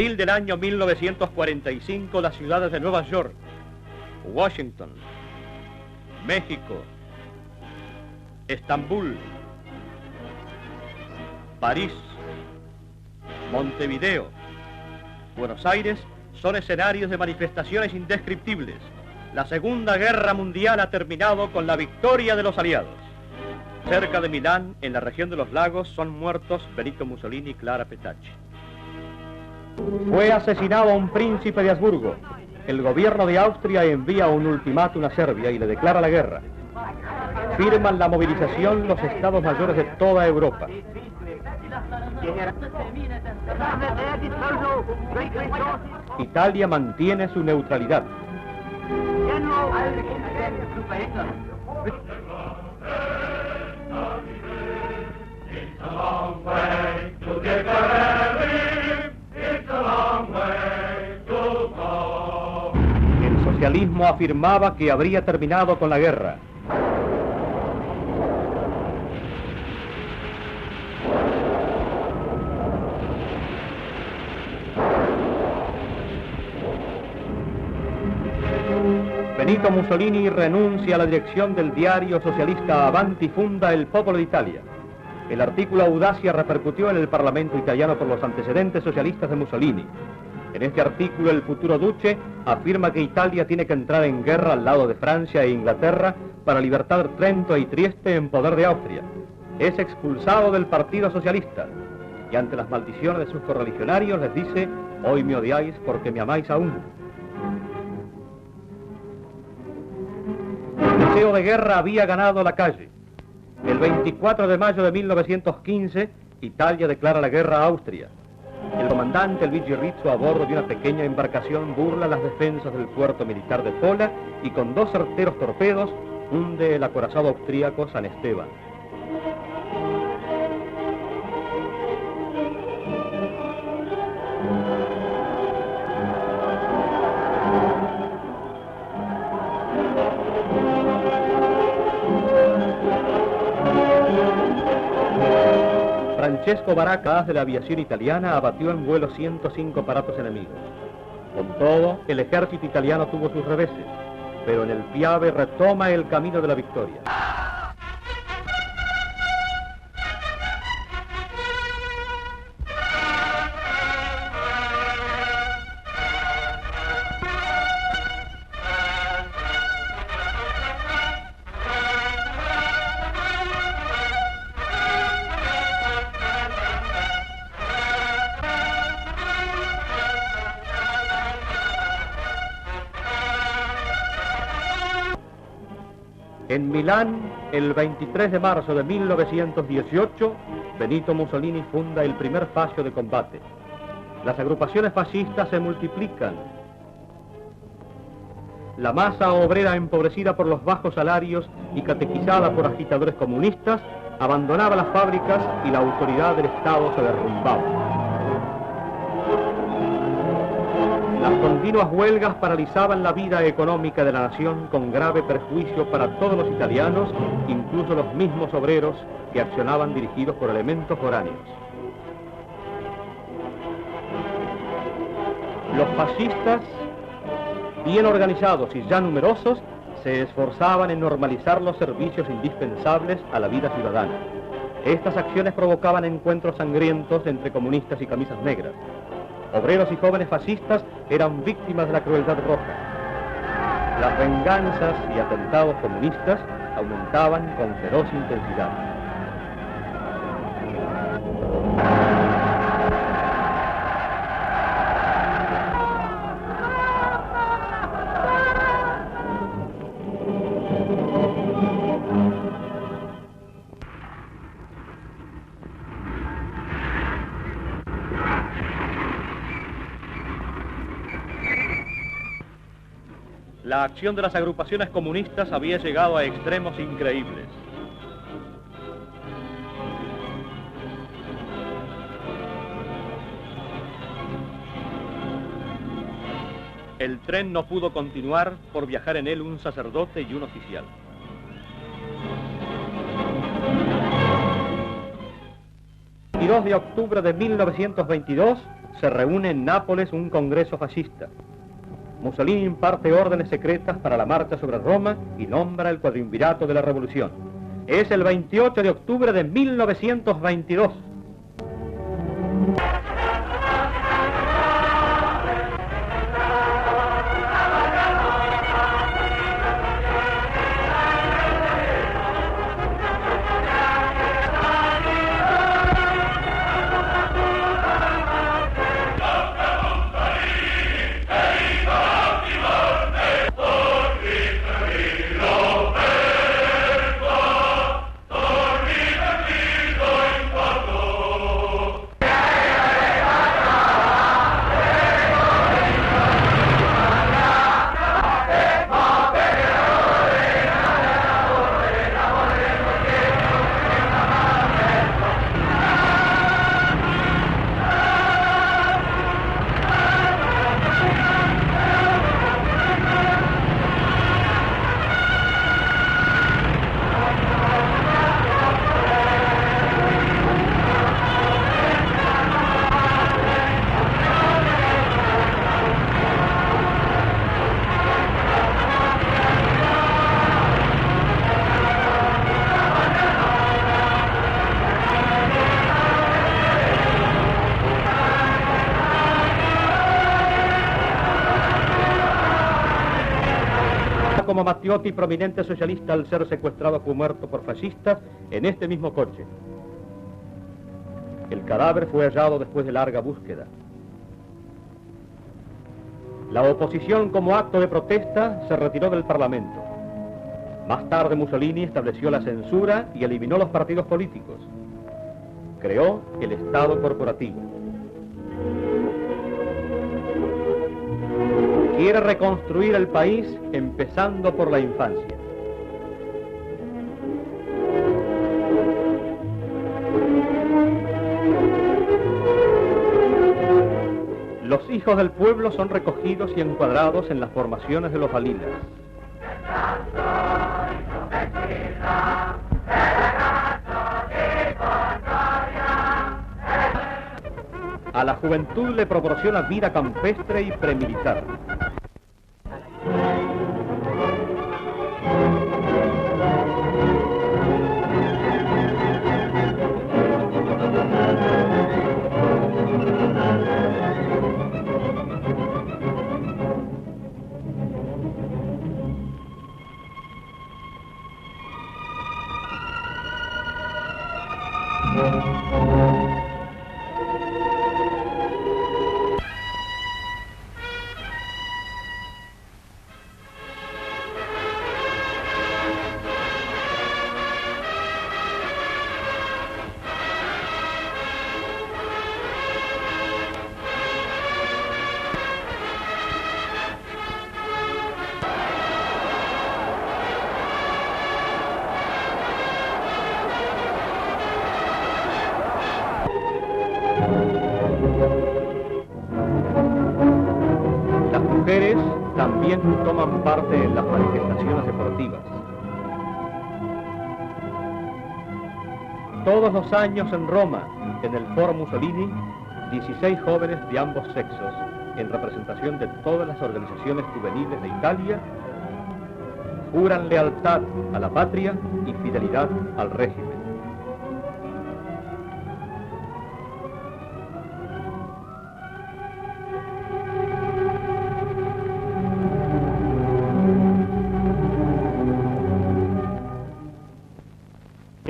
abril del año 1945, las ciudades de Nueva York, Washington, México, Estambul, París, Montevideo, Buenos Aires son escenarios de manifestaciones indescriptibles. La Segunda Guerra Mundial ha terminado con la victoria de los aliados. Cerca de Milán, en la región de los lagos, son muertos Benito Mussolini y Clara Petacci. Fue asesinado un príncipe de Habsburgo. El gobierno de Austria envía un ultimátum a Serbia y le declara la guerra. Firman la movilización los estados mayores de toda Europa. Italia mantiene su neutralidad. El socialismo afirmaba que habría terminado con la guerra. Benito Mussolini renuncia a la dirección del diario socialista Avanti y funda El Popolo d'Italia. El artículo Audacia repercutió en el Parlamento italiano por los antecedentes socialistas de Mussolini. En este artículo, el futuro duce afirma que Italia tiene que entrar en guerra al lado de Francia e Inglaterra para libertar Trento y Trieste en poder de Austria. Es expulsado del Partido Socialista y ante las maldiciones de sus correligionarios les dice: hoy me odiáis porque me amáis aún. El deseo de guerra había ganado la calle. El 24 de mayo de 1915, Italia declara la guerra a Austria. El comandante Luigi Rizzo, a bordo de una pequeña embarcación, burla las defensas del puerto militar de Pola y con 2 certeros torpedos hunde el acorazado austríaco San Esteban. Francesco Baracca, de la aviación italiana, abatió en vuelo 105 aparatos enemigos. Con todo, el ejército italiano tuvo sus reveses, pero en el Piave retoma el camino de la victoria. En Milán, el 23 de marzo de 1918, Benito Mussolini funda el primer fascio de combate. Las agrupaciones fascistas se multiplican. La masa obrera, empobrecida por los bajos salarios y catequizada por agitadores comunistas, abandonaba las fábricas y la autoridad del Estado se derrumbaba. Las continuas huelgas paralizaban la vida económica de la nación con grave perjuicio para todos los italianos, incluso los mismos obreros que accionaban dirigidos por elementos foráneos. Los fascistas, bien organizados y ya numerosos, se esforzaban en normalizar los servicios indispensables a la vida ciudadana. Estas acciones provocaban encuentros sangrientos entre comunistas y camisas negras. Obreros y jóvenes fascistas eran víctimas de la crueldad roja. Las venganzas y atentados comunistas aumentaban con feroz intensidad. La acción de las agrupaciones comunistas había llegado a extremos increíbles. El tren no pudo continuar por viajar en él un sacerdote y un oficial. El 22 de octubre de 1922 se reúne en Nápoles un congreso fascista. Mussolini imparte órdenes secretas para la marcha sobre Roma y nombra el cuadriumvirato de la revolución. Es el 28 de octubre de 1922. Como Matteotti, prominente socialista, al ser secuestrado fue muerto por fascistas en este mismo coche. El cadáver fue hallado después de larga búsqueda. La oposición, como acto de protesta, se retiró del Parlamento. Más tarde Mussolini estableció la censura y eliminó los partidos políticos. Creó el Estado corporativo. Quiere reconstruir el país empezando por la infancia. Los hijos del pueblo son recogidos y encuadrados en las formaciones de los valilas. A la juventud le proporciona vida campestre y premilitar. Las mujeres también toman parte en las manifestaciones deportivas. Todos los años en Roma, en el Foro Mussolini, 16 jóvenes de ambos sexos, en representación de todas las organizaciones juveniles de Italia, juran lealtad a la patria y fidelidad al régimen.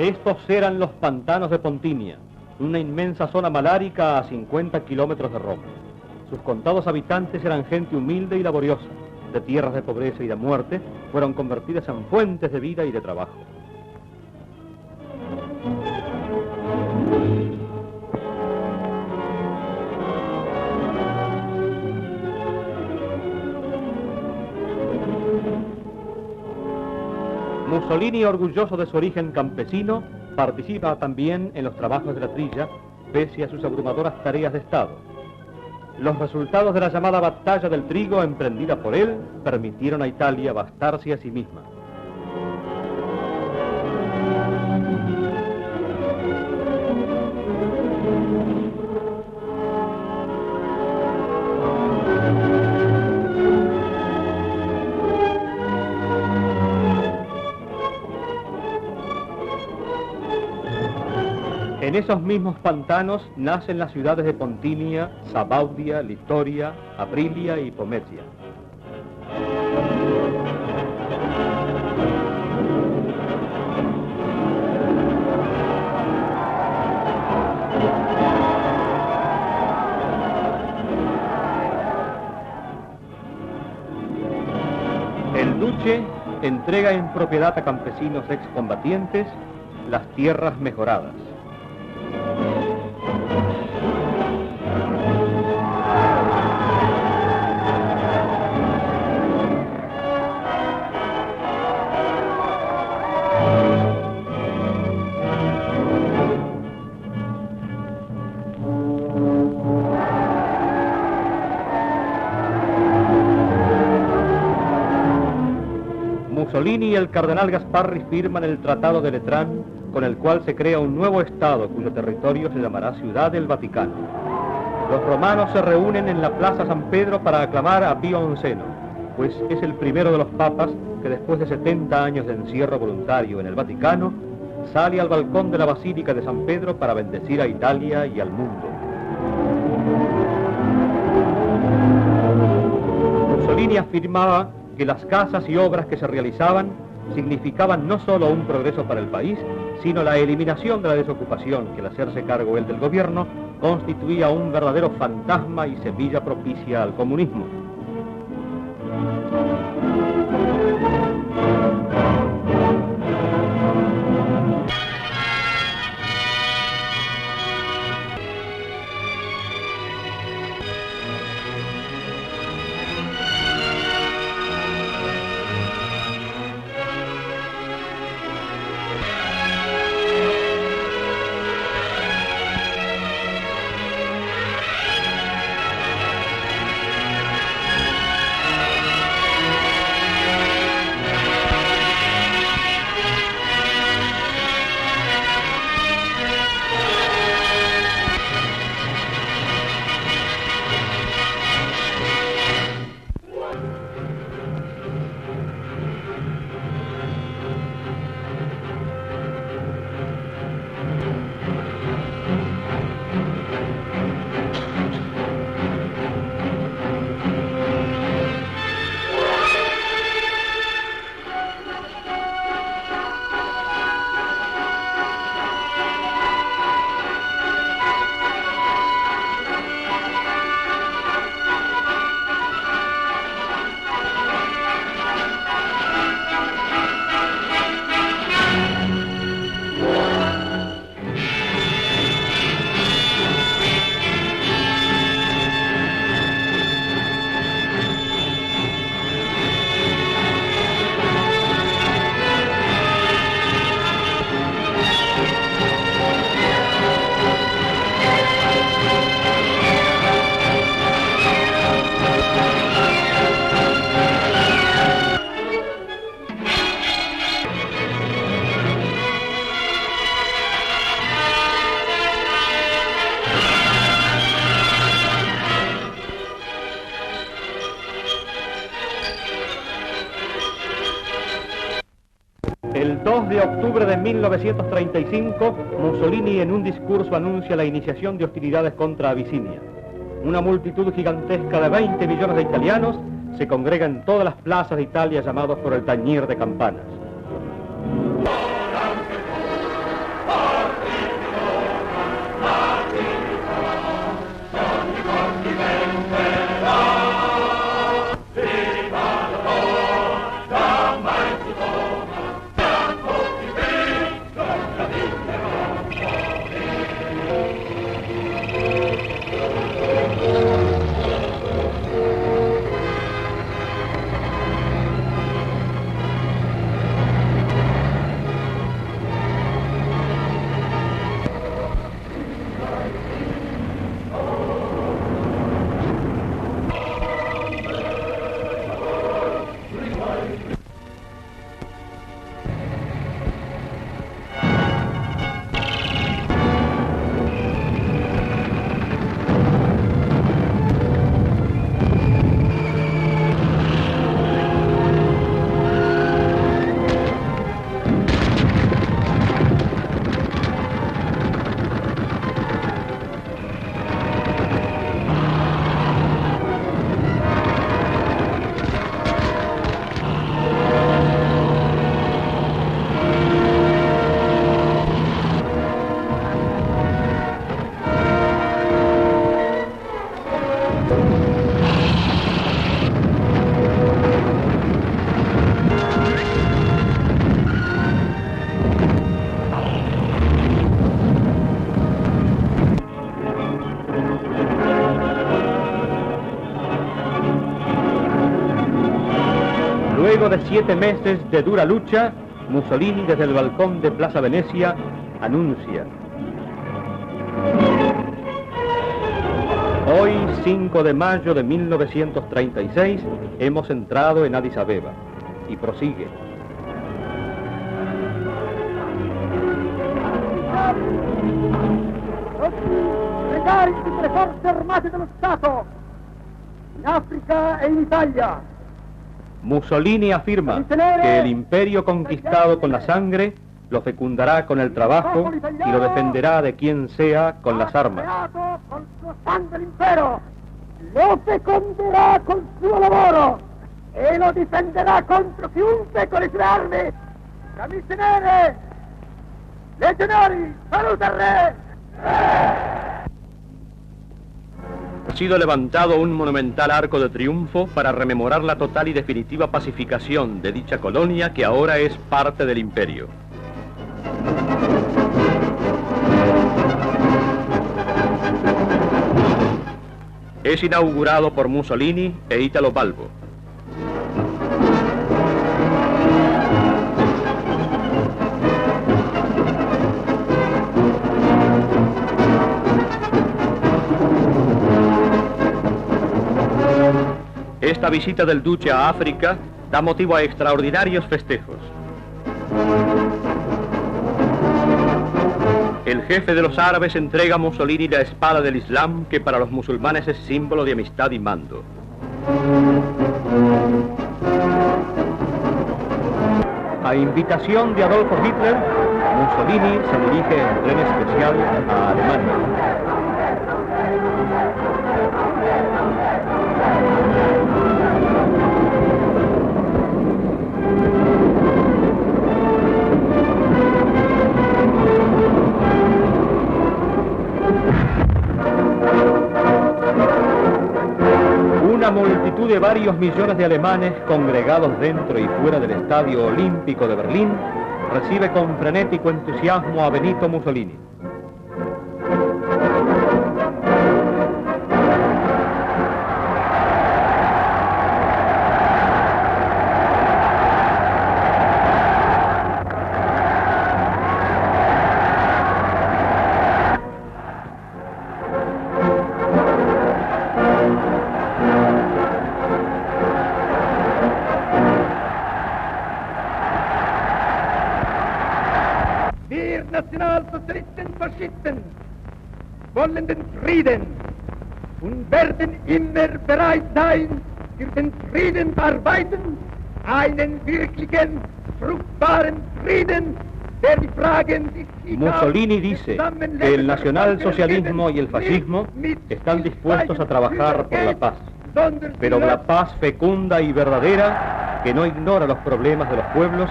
Estos eran los pantanos de Pontinia, una inmensa zona malárica a 50 kilómetros de Roma. Sus contados habitantes eran gente humilde y laboriosa, de tierras de pobreza y de muerte, fueron convertidas en fuentes de vida y de trabajo. Mussolini, orgulloso de su origen campesino, participa también en los trabajos de la trilla, pese a sus abrumadoras tareas de Estado. Los resultados de la llamada batalla del trigo emprendida por él permitieron a Italia bastarse a sí misma. En esos mismos pantanos nacen las ciudades de Pontilia, Sabaudia, Litoria, Aprilia y Pometia. El duce entrega en propiedad a campesinos excombatientes las tierras mejoradas. Mussolini y el cardenal Gasparri firman el Tratado de Letrán, con el cual se crea un nuevo estado cuyo territorio se llamará Ciudad del Vaticano. Los romanos se reúnen en la Plaza San Pedro para aclamar a Pío XI, pues es el primero de los papas que después de 70 años de encierro voluntario en el Vaticano, sale al balcón de la Basílica de San Pedro para bendecir a Italia y al mundo. Mussolini afirmaba que las casas y obras que se realizaban significaban no solo un progreso para el país, sino la eliminación de la desocupación que al hacerse cargo él del gobierno constituía un verdadero fantasma y semilla propicia al comunismo. El 2 de octubre de 1935, Mussolini en un discurso anuncia la iniciación de hostilidades contra Abisinia. Una multitud gigantesca de 20 millones de italianos se congrega en todas las plazas de Italia llamados por el tañir de campanas. de 7 meses de dura lucha, Mussolini desde el balcón de Plaza Venecia anuncia: hoy, 5 de mayo de 1936, hemos entrado en Addis Abeba. Y prosigue: pregare le forze armate dello Stato in África e en Italia. Mussolini afirma que el imperio conquistado con la sangre lo fecundará con el trabajo y lo defenderá de quien sea con las armas. Con sua sangue l'impero, lo fecunderà col suo lavoro e lo difenderà contro chiunque con le sue armi. Camicie nere, legionari, saluta al re! Ha sido levantado un monumental arco de triunfo para rememorar la total y definitiva pacificación de dicha colonia que ahora es parte del imperio. Es inaugurado por Mussolini e Italo Balbo. Esta visita del duque a África da motivo a extraordinarios festejos. El jefe de los árabes entrega a Mussolini la espada del Islam, que para los musulmanes es símbolo de amistad y mando. A invitación de Adolfo Hitler, Mussolini se dirige en tren especial a Alemania. Una multitud de varios millones de alemanes congregados dentro y fuera del Estadio Olímpico de Berlín recibe con frenético entusiasmo a Benito Mussolini. Nationalsozialisten, Faschisten wollen den Frieden und werden immer bereit sein, für den Frieden zu arbeiten, einen wirklichen, fruchtbaren Frieden, der die Fragen... Mussolini dice que el nacionalsocialismo y el fascismo están dispuestos a trabajar por la paz, pero la paz fecunda y verdadera que no ignora los problemas de los pueblos,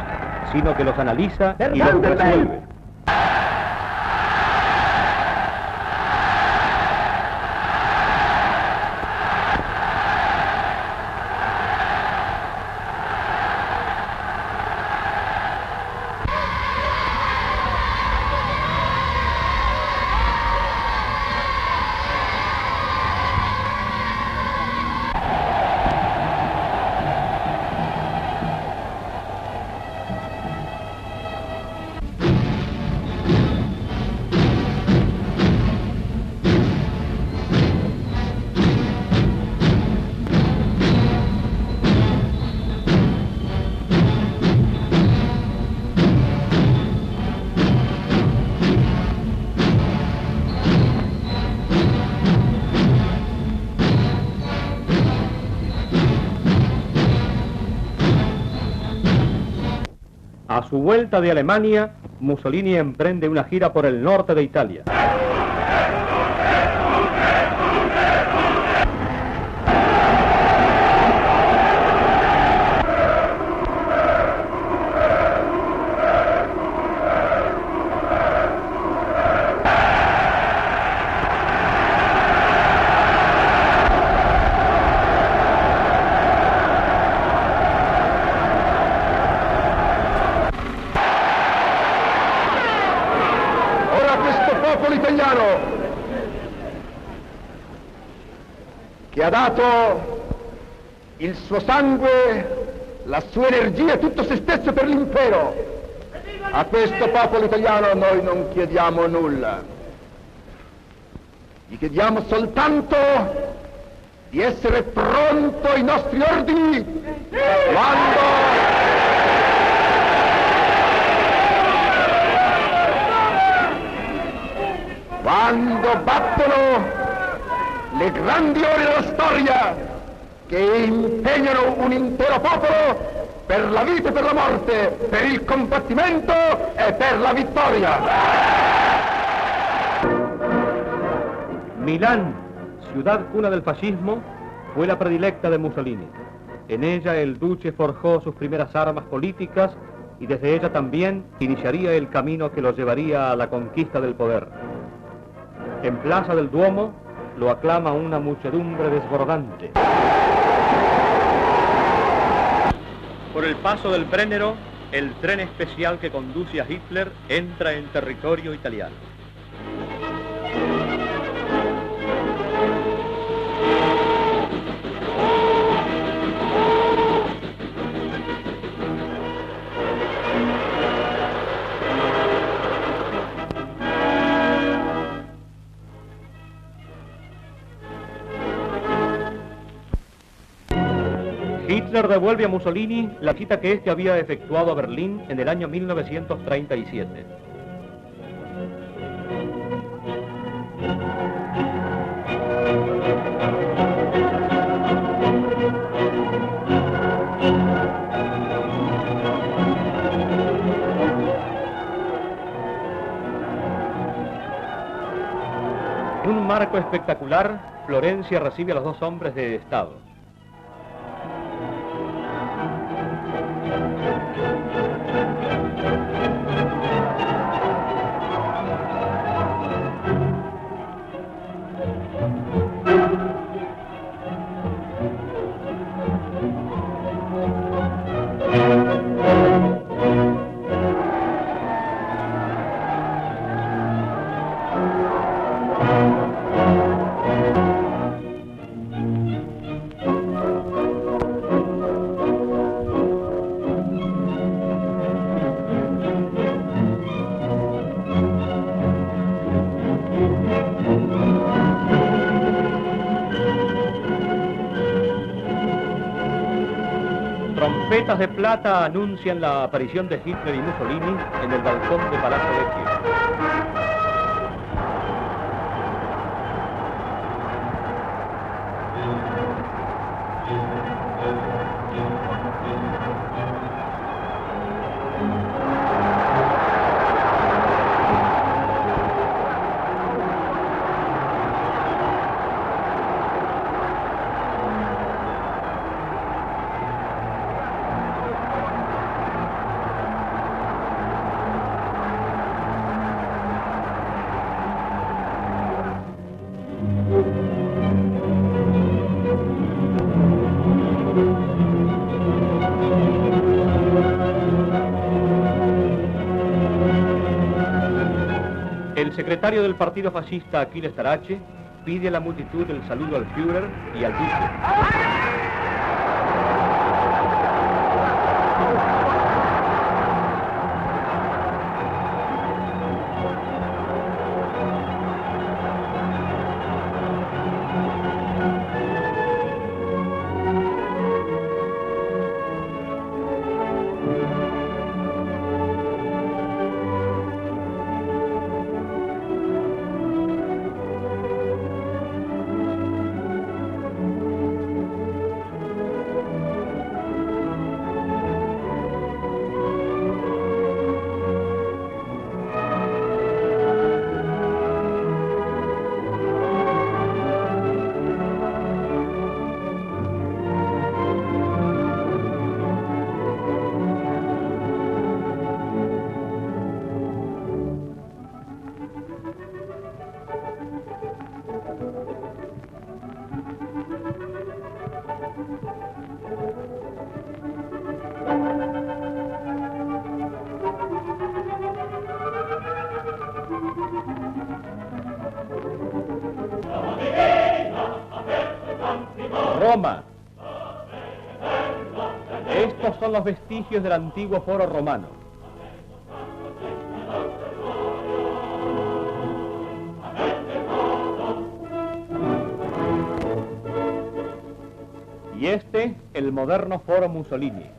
sino que los analiza y los resuelve. A su vuelta de Alemania, Mussolini emprende una gira por el norte de Italia. Italiano che ha dato il suo sangue la sua energia e tutto se stesso per l'impero. A questo popolo italiano noi non chiediamo nulla. Gli chiediamo soltanto di essere pronto ai nostri ordini quando battono le grandi ore della storia che impegnano un intero popolo per la vita e per la morte, per il combattimento e per la vittoria. Milán, ciudad cuna del fascismo, fue la predilecta de Mussolini. En ella el duce forjó sus primeras armas políticas y desde ella también iniciaría el camino que lo llevaría a la conquista del poder. En Plaza del Duomo lo aclama una muchedumbre desbordante. Por el paso del Brennero, el tren especial que conduce a Hitler entra en territorio italiano. Hitler devuelve a Mussolini la visita que éste había efectuado a Berlín en el año 1937. En un marco espectacular, Florencia recibe a los dos hombres de Estado. Trompetas de plata anuncian la aparición de Hitler y Mussolini en el balcón de Palazzo Vecchio. El secretario del partido fascista, Aquiles Tarache, pide a la multitud el saludo al Führer y al duque. Roma. Estos son los vestigios del antiguo foro romano. Y este, el moderno foro Mussolini.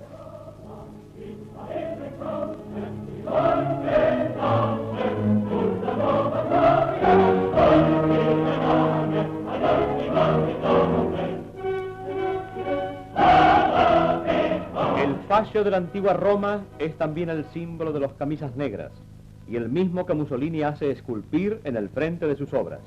El fascio de la antigua Roma es también el símbolo de los camisas negras, y el mismo que Mussolini hace esculpir en el frente de sus obras.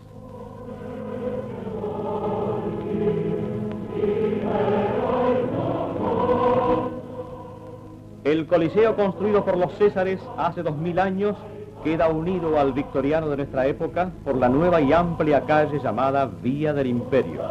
El Coliseo construido por los Césares hace 2000 años queda unido al victoriano de nuestra época por la nueva y amplia calle llamada Vía del Imperio.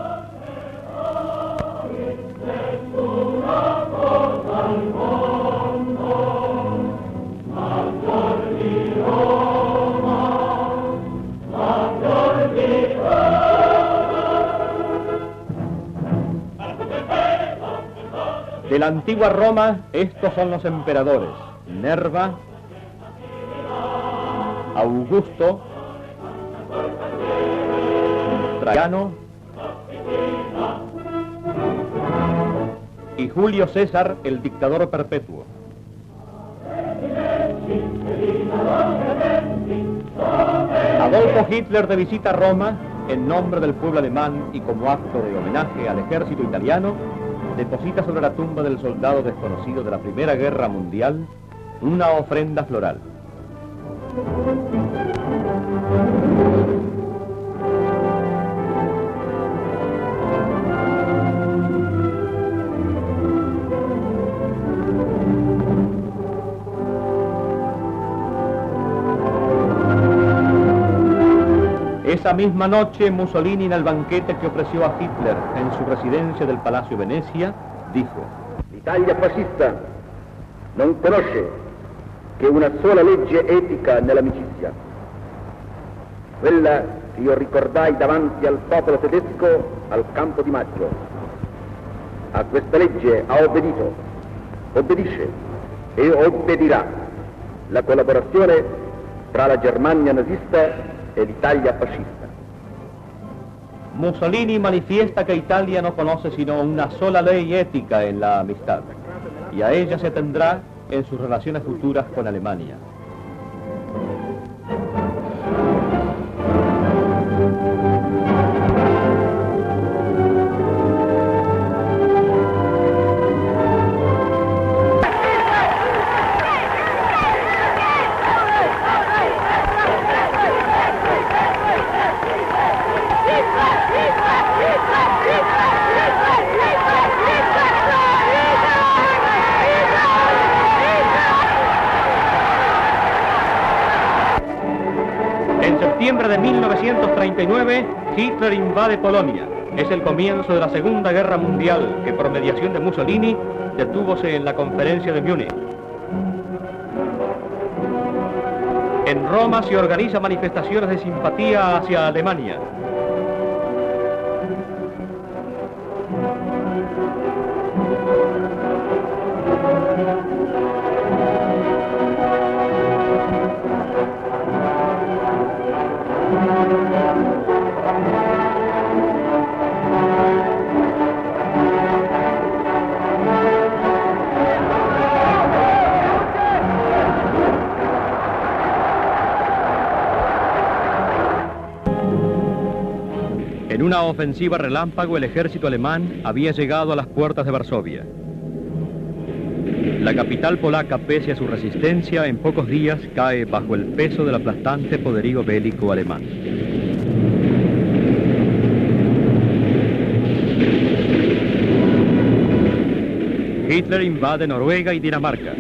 De la antigua Roma, estos son los emperadores: Nerva, Augusto, Traiano y Julio César, el dictador perpetuo. Adolfo Hitler, de visita a Roma, en nombre del pueblo alemán y como acto de homenaje al ejército italiano, deposita sobre la tumba del soldado desconocido de la Primera Guerra Mundial una ofrenda floral. Esa misma noche, Mussolini, en el banquete que ofreció a Hitler en su residencia del Palacio Venecia, dijo: L'Italia fascista non conosce che una sola legge etica nell'amicizia, quella che io ricordai davanti al popolo tedesco al campo di Maggio. A questa legge ha obbedito, obbedisce e obbedirà la collaborazione tra la Germania nazista e l'Italia fascista. Mussolini manifiesta que Italia no conoce sino una sola ley ética en la amistad, y a ella se tendrá en sus relaciones futuras con Alemania. En septiembre de 1939, Hitler invade Polonia. Es el comienzo de la Segunda Guerra Mundial, que por mediación de Mussolini detúvose en la conferencia de Múnich. En Roma se organizan manifestaciones de simpatía hacia Alemania. En una ofensiva relámpago, el ejército alemán había llegado a las puertas de Varsovia. La capital polaca, pese a su resistencia, en pocos días cae bajo el peso del aplastante poderío bélico alemán. Hitler invade Noruega y Dinamarca.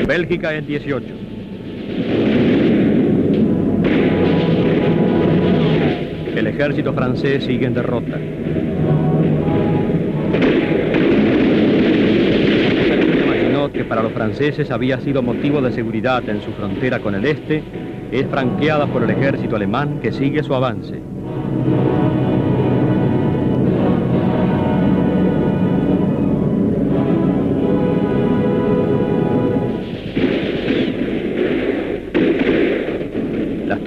Bélgica en 18. El ejército francés sigue en derrota. Se imaginó que para los franceses había sido motivo de seguridad en su frontera con el este, es franqueada por el ejército alemán que sigue su avance.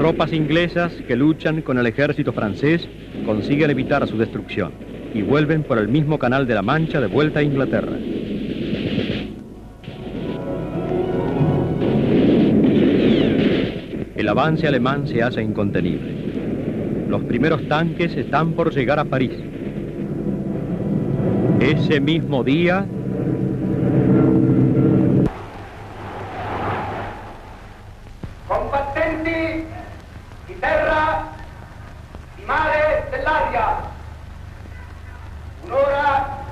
tropas inglesas que luchan con el ejército francés consiguen evitar su destrucción y vuelven por el mismo canal de la Mancha de vuelta a Inglaterra. El avance alemán se hace incontenible. Los primeros tanques están por llegar a París. Ese mismo día, combattenti di terra, di mare, dell'aria, un'ora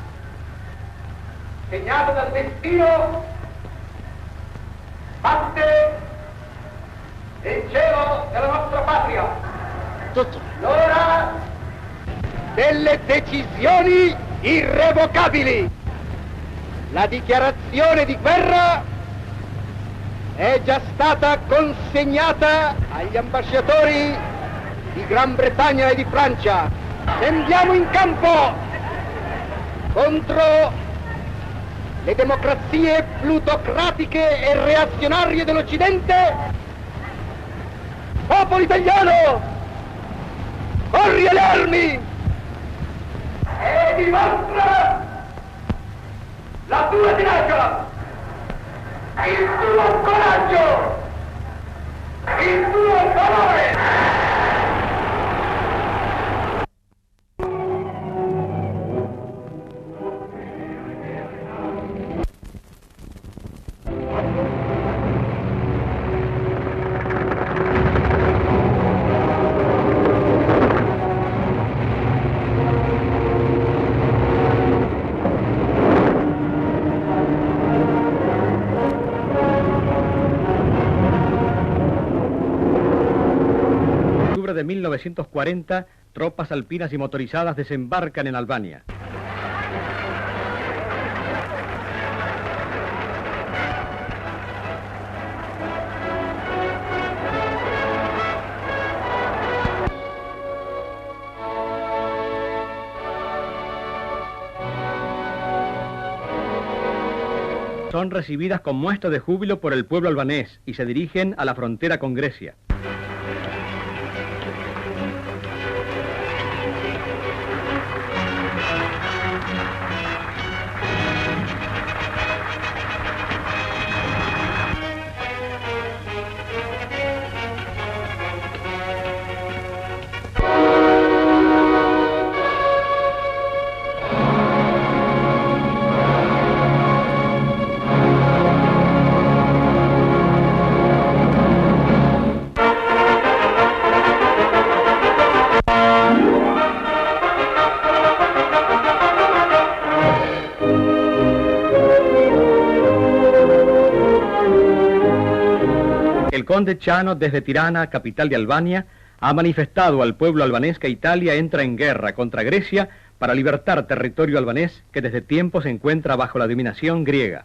segnata dal destino batte nel cielo della nostra patria. L'ora delle decisioni irrevocabili. La dichiarazione di guerra è già stata consegnata agli ambasciatori di Gran Bretagna e di Francia. Scendiamo in campo contro le democrazie plutocratiche e reazionarie dell'Occidente. Popolo italiano, corri alle armi e dimostra la tua tenacia, il tuo coraggio, il tuo valore. De 1940, tropas alpinas y motorizadas desembarcan en Albania. Son recibidas con muestras de júbilo por el pueblo albanés y se dirigen a la frontera con Grecia. El conde Chano, desde Tirana, capital de Albania, ha manifestado al pueblo albanés que Italia entra en guerra contra Grecia para libertar territorio albanés que desde tiempo se encuentra bajo la dominación griega.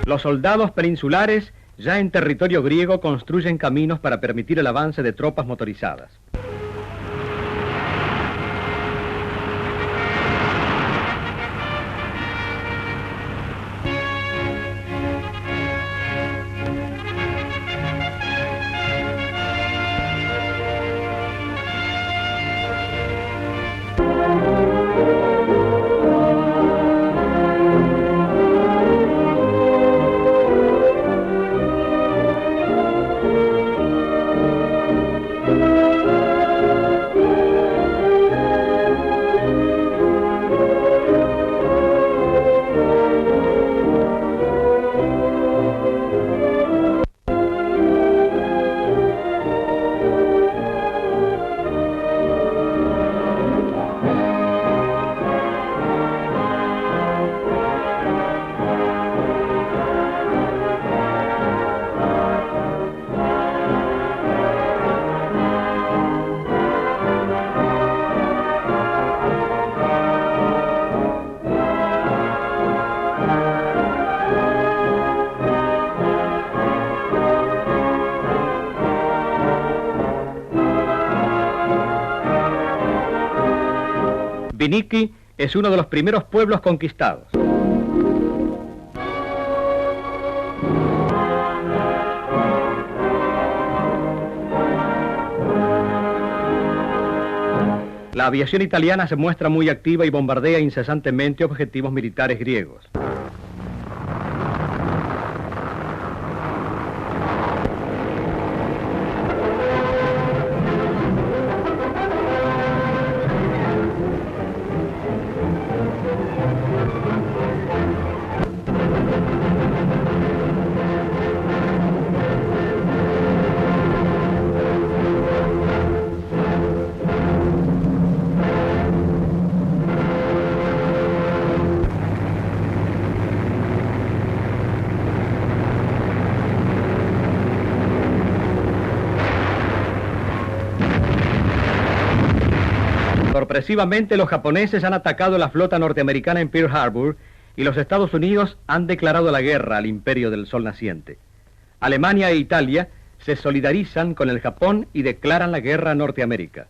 Los soldados peninsulares, ya en territorio griego, construyen caminos para permitir el avance de tropas motorizadas. Viniki es uno de los primeros pueblos conquistados. La aviación italiana se muestra muy activa y bombardea incesantemente objetivos militares griegos. Sorpresivamente, los japoneses han atacado la flota norteamericana en Pearl Harbor y los Estados Unidos han declarado la guerra al imperio del sol naciente. Alemania e Italia se solidarizan con el Japón y declaran la guerra a Norteamérica.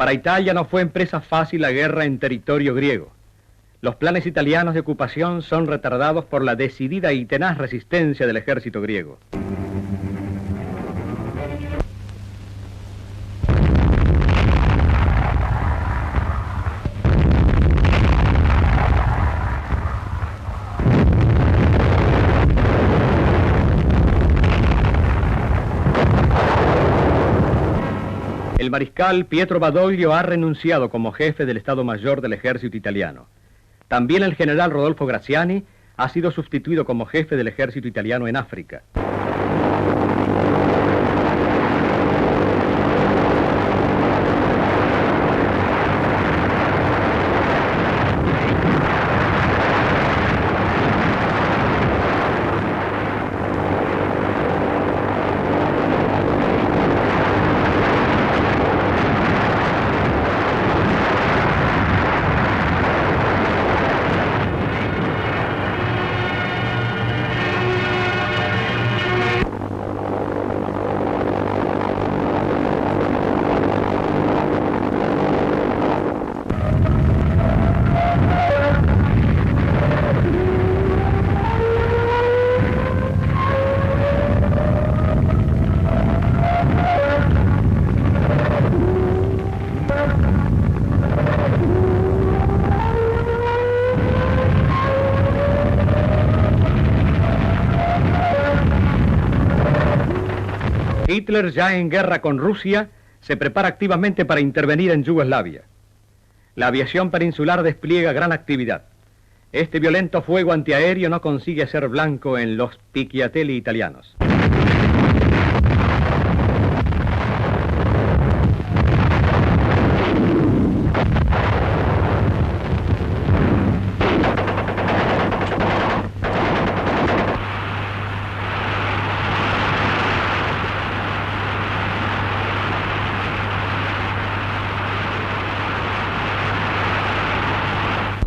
Para Italia no fue empresa fácil la guerra en territorio griego. Los planes italianos de ocupación son retardados por la decidida y tenaz resistencia del ejército griego. El mariscal Pietro Badoglio ha renunciado como jefe del Estado Mayor del Ejército Italiano. También el general Rodolfo Graziani ha sido sustituido como jefe del Ejército Italiano en África. Hitler, ya en guerra con Rusia, se prepara activamente para intervenir en Yugoslavia. La aviación peninsular despliega gran actividad. Este violento fuego antiaéreo no consigue hacer blanco en los picchiatelli italianos.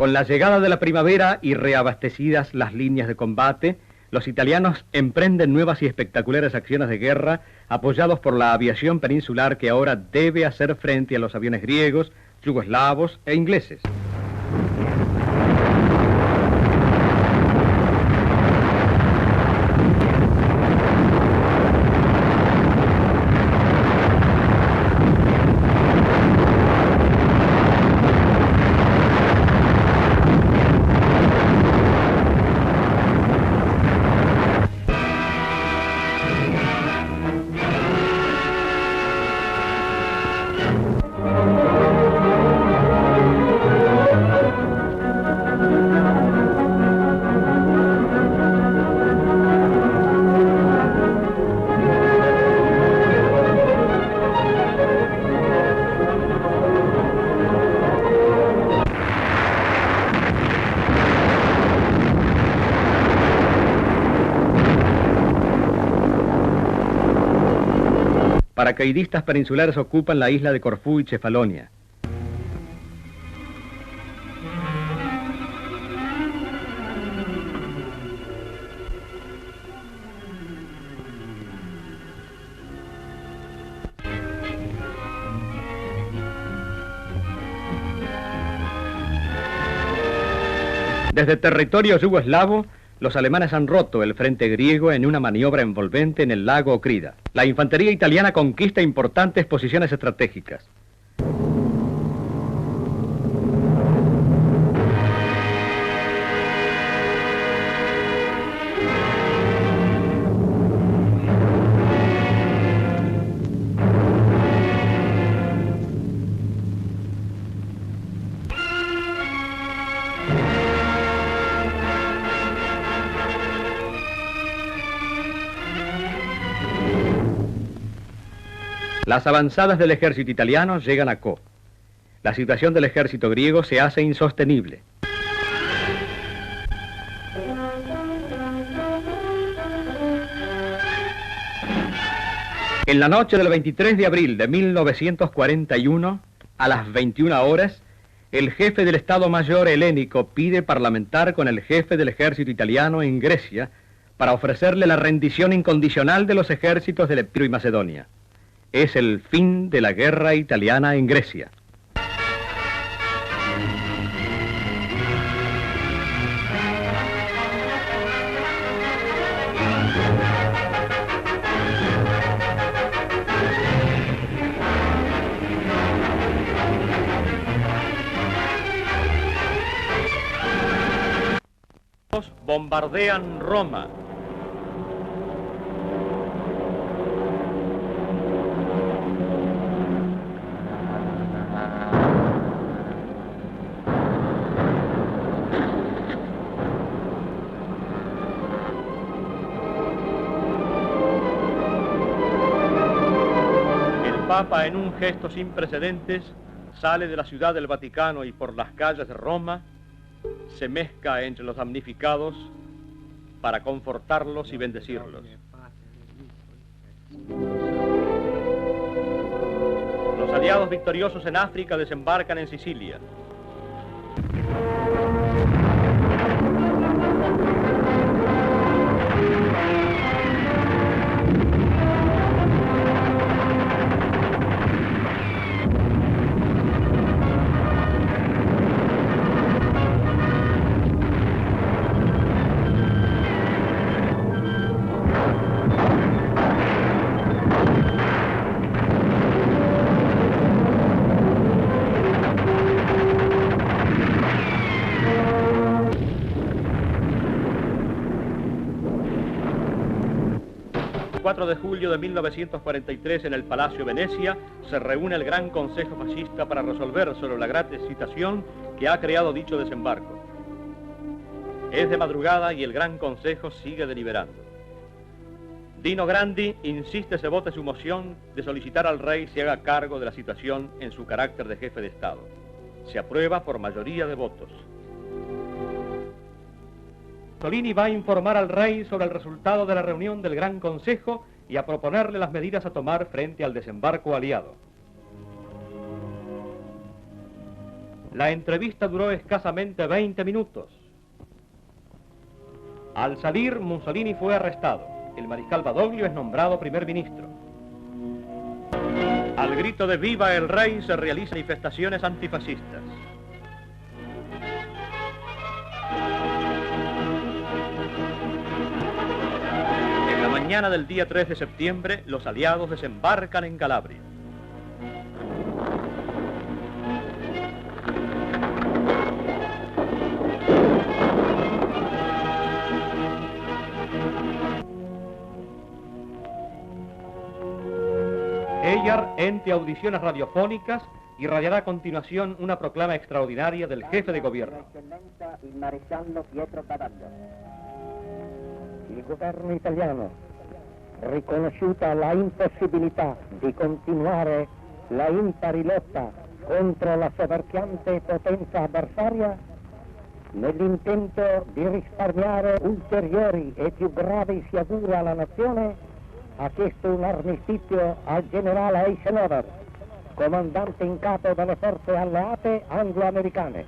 Con la llegada de la primavera y reabastecidas las líneas de combate, los italianos emprenden nuevas y espectaculares acciones de guerra apoyados por la aviación peninsular que ahora debe hacer frente a los aviones griegos, yugoslavos e ingleses. Paracaidistas peninsulares ocupan la isla de Corfú y Cefalonia. Desde territorio yugoslavo, los alemanes han roto el frente griego en una maniobra envolvente en el lago Okrida. La infantería italiana conquista importantes posiciones estratégicas. Las avanzadas del ejército italiano llegan a Kos. La situación del ejército griego se hace insostenible. En la noche del 23 de abril de 1941, a las 21 horas, el jefe del Estado Mayor helénico pide parlamentar con el jefe del ejército italiano en Grecia para ofrecerle la rendición incondicional de los ejércitos del Epiro y Macedonia. Es el fin de la guerra italiana en Grecia. Bombardean Roma. Papa, en un gesto sin precedentes, sale de la ciudad del Vaticano y por las calles de Roma se mezcla entre los damnificados para confortarlos y bendecirlos. Los aliados victoriosos en África desembarcan en Sicilia. El 4 de julio de 1943 en el Palacio Venecia se reúne el Gran Consejo Fascista para resolver sobre la grave situación que ha creado dicho desembarco. Es de madrugada y el Gran Consejo sigue deliberando. Dino Grandi insiste se vote su moción de solicitar al rey se haga cargo de la situación en su carácter de jefe de Estado. Se aprueba por mayoría de votos. Mussolini va a informar al rey sobre el resultado de la reunión del Gran Consejo y a proponerle las medidas a tomar frente al desembarco aliado. La entrevista duró escasamente 20 minutos. Al salir, Mussolini fue arrestado. El mariscal Badoglio es nombrado primer ministro. Al grito de ¡Viva el rey! Se realizan manifestaciones antifascistas. En la mañana del día 3 de septiembre, los aliados desembarcan en Calabria. Eyar, ente audiciones radiofónicas, irradiará a continuación una proclama extraordinaria del jefe de gobierno. Il maresciallo Pietro Badoglio. Il governo italiano, riconosciuta la impossibilità di continuare la impari lotta contro la soverchiante potenza avversaria, nell'intento di risparmiare ulteriori e più gravi sciagure alla nazione, ha chiesto un armistizio al generale Eisenhower, comandante in capo delle forze alleate anglo-americane.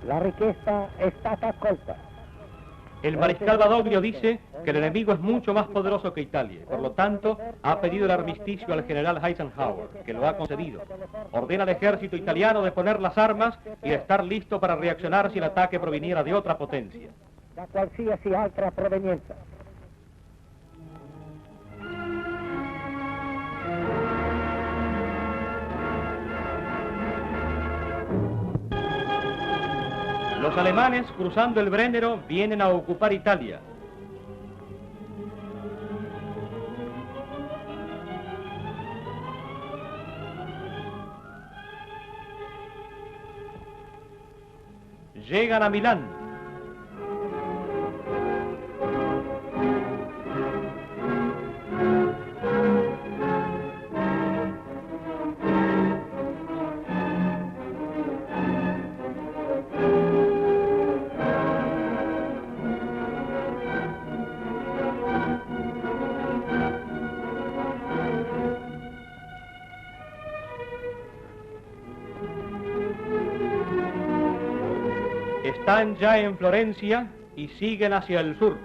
La richiesta è stata accolta. El mariscal Badoglio dice que el enemigo es mucho más poderoso que Italia. Por lo tanto, ha pedido el armisticio al general Eisenhower, que lo ha concedido. Ordena al ejército italiano de poner las armas y de estar listo para reaccionar si el ataque proviniera de otra potencia. Da qualsiasi altra provenienza. Los alemanes, cruzando el Brennero, vienen a ocupar Italia. Llegan a Milán. Están ya en Florencia y siguen hacia el sur.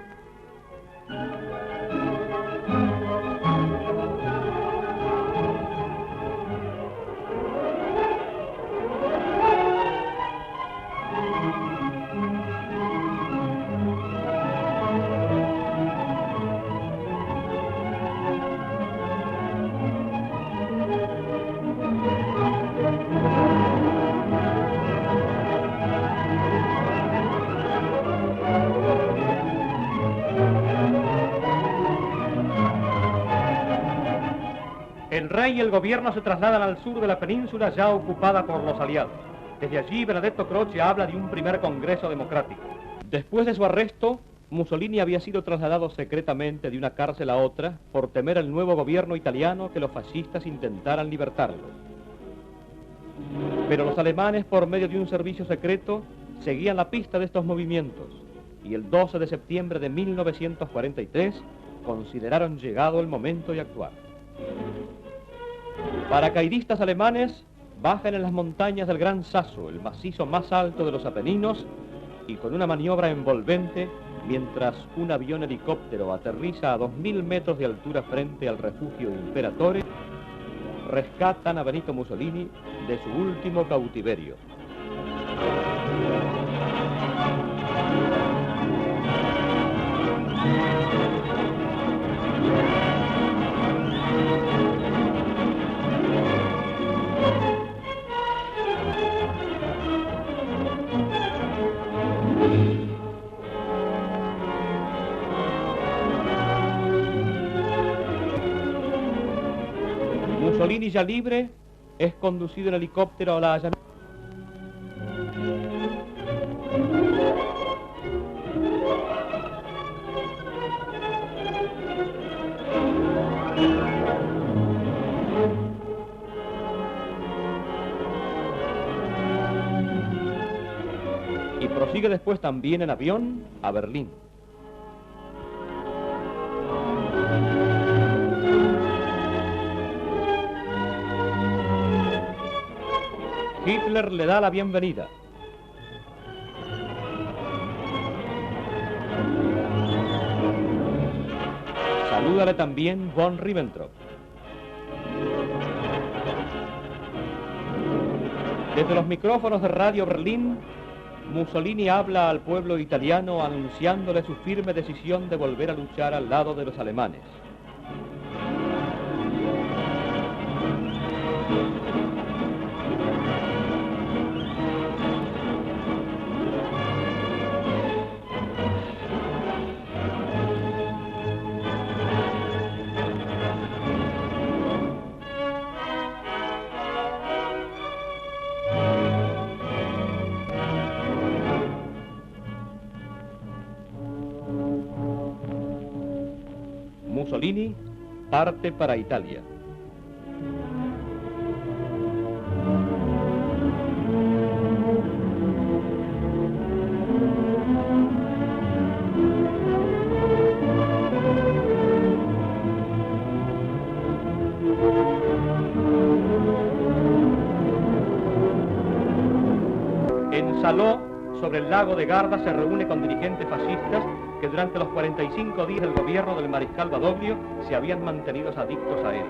El rey y el gobierno se trasladan al sur de la península ya ocupada por los aliados. Desde allí, Benedetto Croce habla de un primer congreso democrático. Después de su arresto, Mussolini había sido trasladado secretamente de una cárcel a otra por temer al nuevo gobierno italiano que los fascistas intentaran libertarlo. Pero los alemanes, por medio de un servicio secreto, seguían la pista de estos movimientos y el 12 de septiembre de 1943 consideraron llegado el momento de actuar. Paracaidistas alemanes bajan en las montañas del Gran Sasso, el macizo más alto de los Apeninos, y con una maniobra envolvente, mientras un avión helicóptero aterriza a 2000 metros de altura frente al refugio Imperatore, rescatan a Benito Mussolini de su último cautiverio. Mussolini, ya libre, es conducido en helicóptero a la llanura. Y prosigue después también en avión a Berlín. Hitler le da la bienvenida. Salúdale también von Ribbentrop. Desde los micrófonos de Radio Berlín, Mussolini habla al pueblo italiano anunciándole su firme decisión de volver a luchar al lado de los alemanes. Mussolini parte para Italia. Salò, sobre el lago de Garda, se reúne con dirigentes fascistas que durante los 45 días del gobierno del mariscal Badoglio se habían mantenido adictos a él.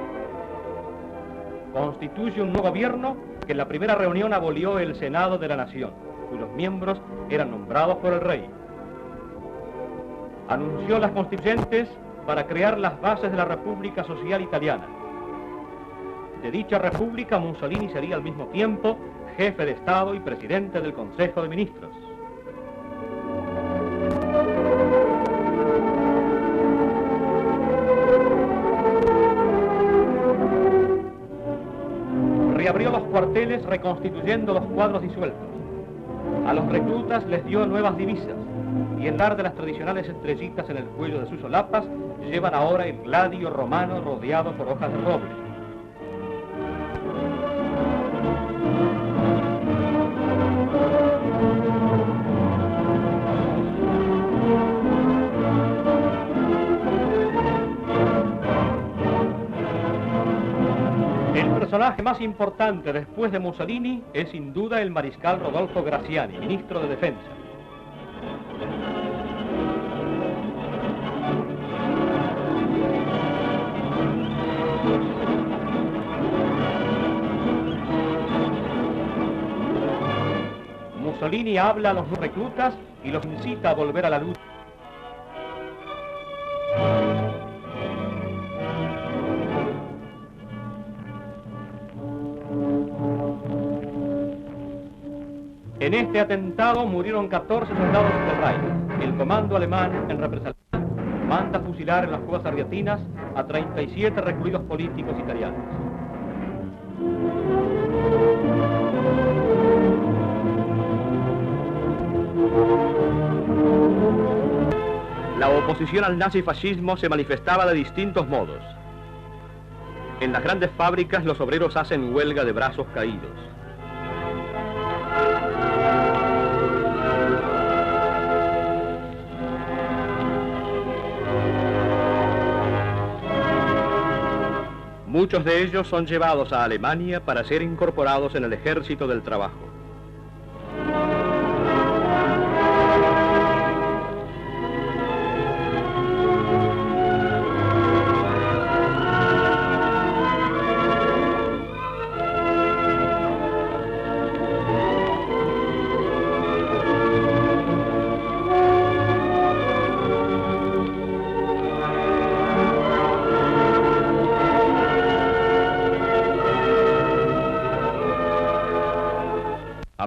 Constituye un nuevo gobierno que en la primera reunión abolió el Senado de la Nación, cuyos miembros eran nombrados por el rey. Anunció las constituyentes para crear las bases de la República Social Italiana. De dicha república, Mussolini sería al mismo tiempo jefe de Estado y presidente del Consejo de Ministros. Reabrió los cuarteles reconstituyendo los cuadros disueltos. A los reclutas les dio nuevas divisas y en lugar de las tradicionales estrellitas en el cuello de sus solapas, llevan ahora el gladio romano rodeado por hojas de roble. El personaje más importante después de Mussolini es sin duda el mariscal Rodolfo Graziani, ministro de Defensa. Mussolini habla a los reclutas y los incita a volver a la lucha. En este atentado murieron 14 soldados del Reich. El comando alemán, en represalia, manda fusilar en las cuevas argentinas a 37 recluidos políticos italianos. La oposición al nazifascismo se manifestaba de distintos modos. En las grandes fábricas los obreros hacen huelga de brazos caídos. Muchos de ellos son llevados a Alemania para ser incorporados en el ejército del trabajo.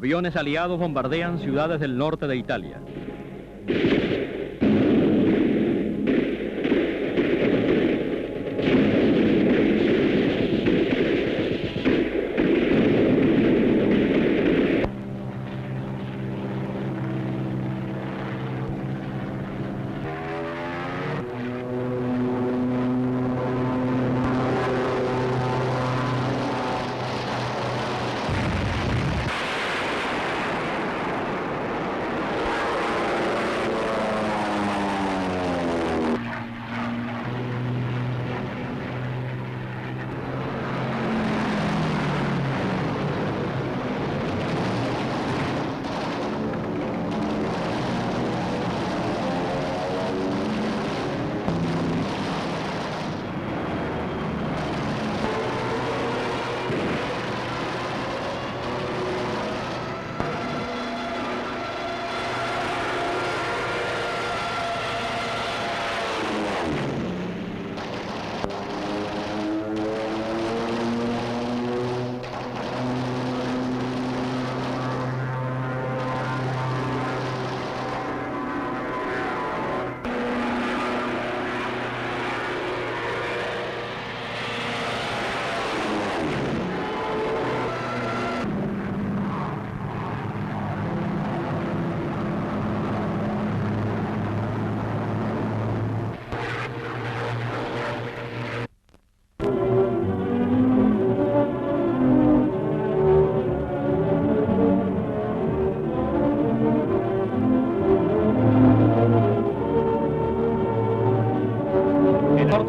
Aviones aliados bombardean ciudades del norte de Italia.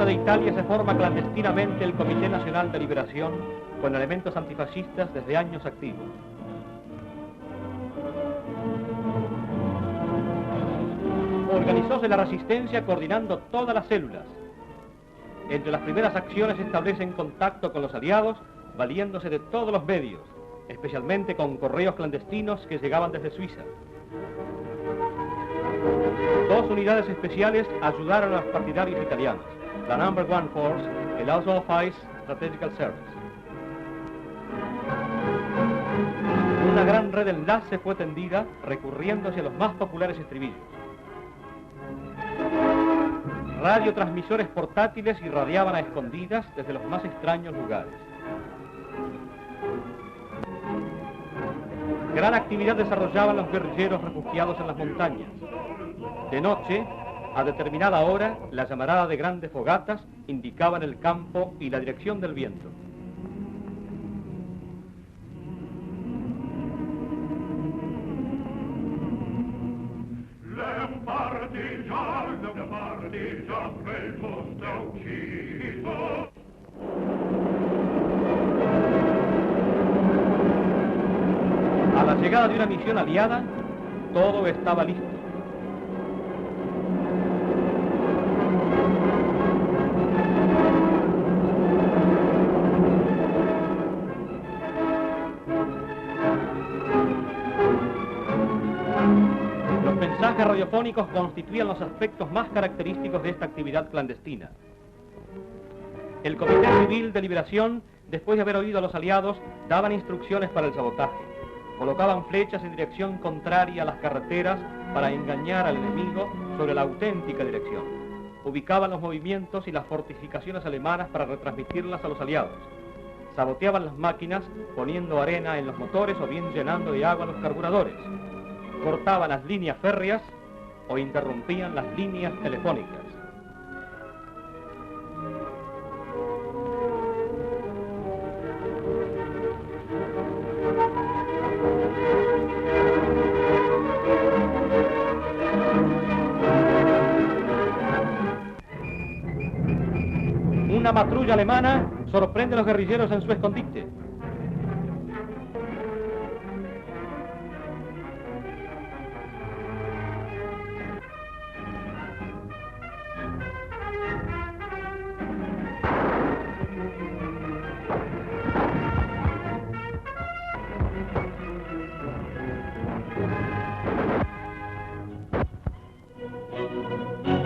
De Italia se forma clandestinamente el Comité Nacional de Liberación con elementos antifascistas desde años activos. Organizóse la resistencia coordinando todas las células. Entre las primeras acciones se establecen contacto con los aliados, valiéndose de todos los medios, especialmente con correos clandestinos que llegaban desde Suiza. Dos unidades especiales ayudaron a los partidarios italianos, la Number One Force y el Auswahl-Weiss Strategical Service. Una gran red de enlace fue tendida, recurriéndose a los más populares estribillos. Radiotransmisores portátiles irradiaban a escondidas desde los más extraños lugares. Gran actividad desarrollaban los guerrilleros refugiados en las montañas. De noche, a determinada hora, la llamarada de grandes fogatas indicaban el campo y la dirección del viento. A la llegada de una misión aliada, todo estaba listo. Los mensajes radiofónicos constituían los aspectos más característicos de esta actividad clandestina. El Comité Civil de Liberación, después de haber oído a los aliados, daban instrucciones para el sabotaje. Colocaban flechas en dirección contraria a las carreteras para engañar al enemigo sobre la auténtica dirección. Ubicaban los movimientos y las fortificaciones alemanas para retransmitirlas a los aliados. Saboteaban las máquinas poniendo arena en los motores o bien llenando de agua los carburadores. Cortaban las líneas férreas o interrumpían las líneas telefónicas. Una patrulla alemana sorprende a los guerrilleros en su escondite.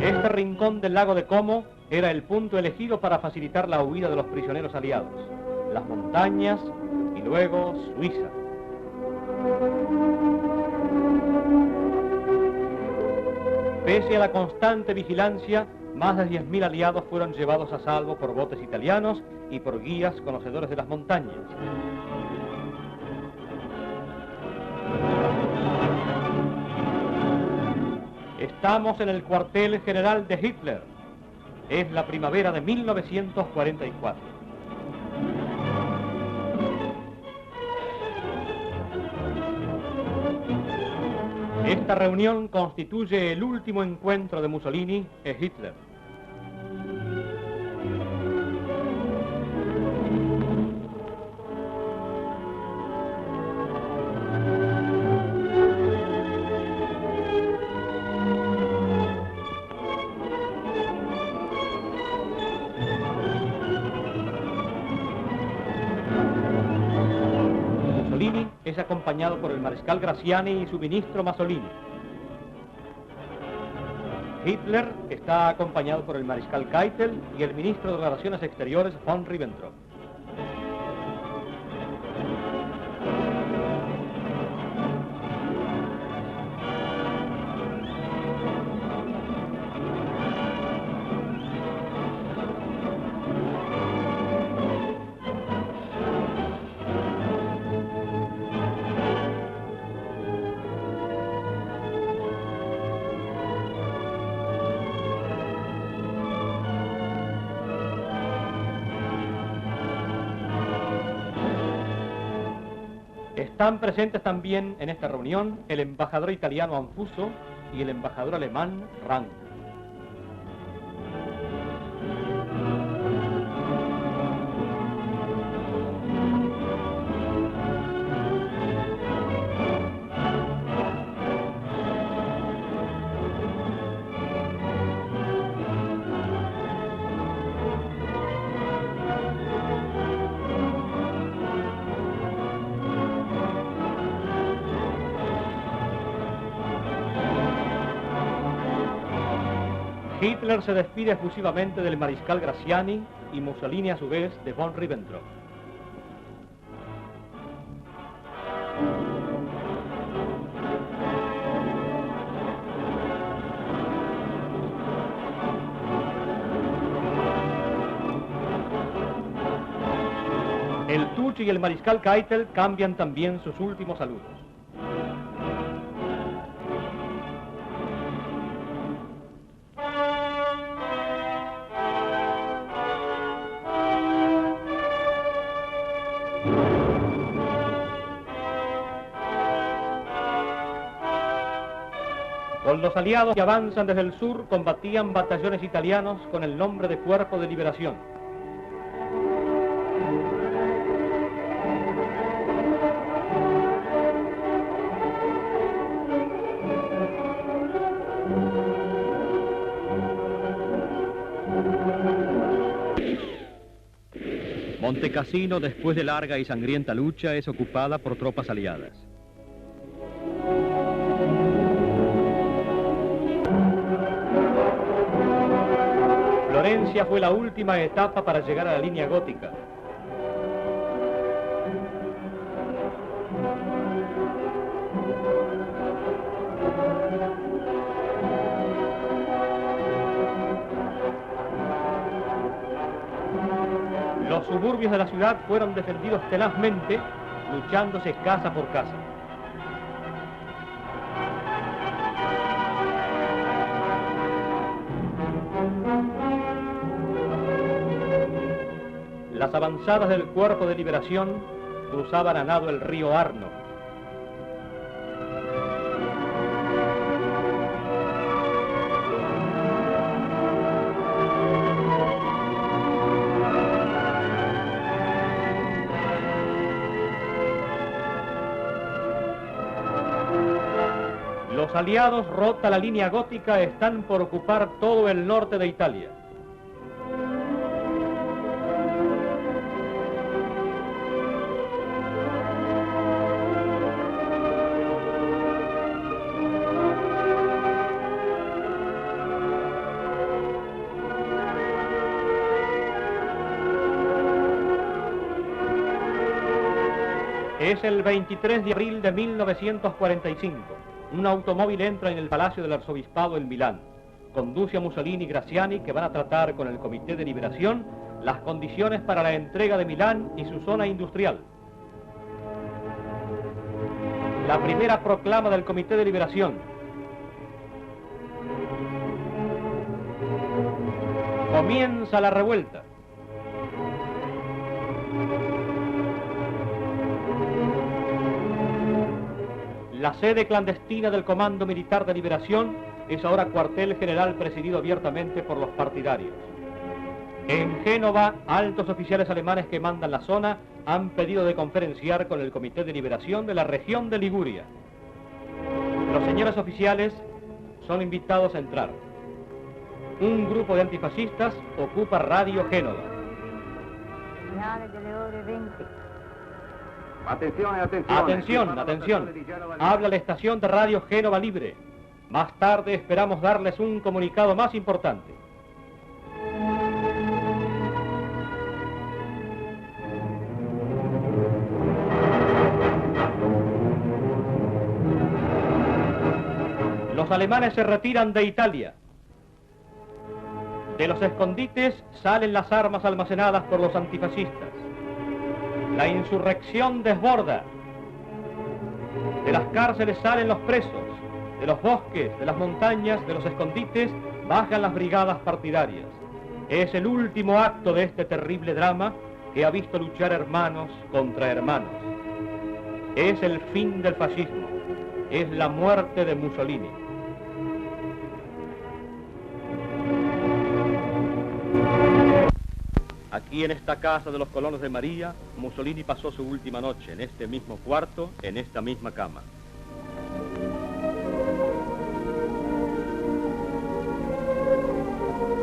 Este rincón del lago de Como era el punto elegido para facilitar la huida de los prisioneros aliados. Las montañas y luego Suiza. Pese a la constante vigilancia, más de 10.000 aliados fueron llevados a salvo por botes italianos y por guías conocedores de las montañas. Estamos en el cuartel general de Hitler. Es la primavera de 1944. Esta reunión constituye el último encuentro de Mussolini e Hitler. Es acompañado por el mariscal Graziani y su ministro Masolini. Hitler está acompañado por el mariscal Keitel y el ministro de Relaciones Exteriores von Ribbentrop. Están presentes también en esta reunión el embajador italiano Anfuso y el embajador alemán Rang. Hitler se despide efusivamente del mariscal Graziani y Mussolini a su vez de von Ribbentrop. El Tucci y el mariscal Keitel cambian también sus últimos saludos. Con los aliados que avanzan desde el sur combatían batallones italianos con el nombre de Cuerpo de Liberación. Montecassino, después de larga y sangrienta lucha, es ocupada por tropas aliadas. Florencia fue la última etapa para llegar a la línea gótica. Los suburbios de la ciudad fueron defendidos tenazmente, luchándose casa por casa. Las avanzadas del Cuerpo de Liberación cruzaban a nado el río Arno. Los aliados, rota la línea gótica, están por ocupar todo el norte de Italia. Es el 23 de abril de 1945. Un automóvil entra en el Palacio del Arzobispado en Milán. Conduce a Mussolini y Graziani, que van a tratar con el Comité de Liberación las condiciones para la entrega de Milán y su zona industrial. La primera proclama del Comité de Liberación. Comienza la revuelta. La sede clandestina del Comando Militar de Liberación es ahora cuartel general presidido abiertamente por los partidarios. En Génova, altos oficiales alemanes que mandan la zona han pedido de conferenciar con el Comité de Liberación de la región de Liguria. Los señores oficiales son invitados a entrar. Un grupo de antifascistas ocupa Radio Génova. Señales de la hora 20. Atención. Habla la estación de Radio Génova Libre. Más tarde esperamos darles un comunicado más importante. Los alemanes se retiran de Italia. De los escondites salen las armas almacenadas por los antifascistas. La insurrección desborda. De las cárceles salen los presos. De los bosques, de las montañas, de los escondites, bajan las brigadas partidarias. Es el último acto de este terrible drama que ha visto luchar hermanos contra hermanos. Es el fin del fascismo. Es la muerte de Mussolini. Aquí en esta casa de los colonos de María, Mussolini pasó su última noche, en este mismo cuarto, en esta misma cama.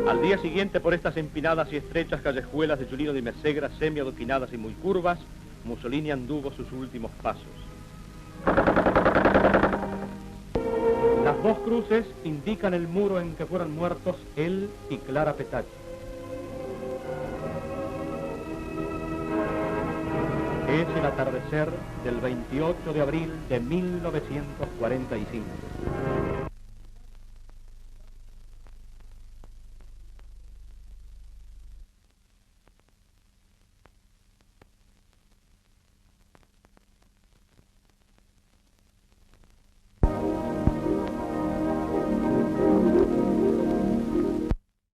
Al día siguiente, por estas empinadas y estrechas callejuelas de Giulino di Messegra, semiadoquinadas y muy curvas, Mussolini anduvo sus últimos pasos. Las dos cruces indican el muro en que fueron muertos él y Clara Petacci. Es el atardecer del 28 de abril de 1945.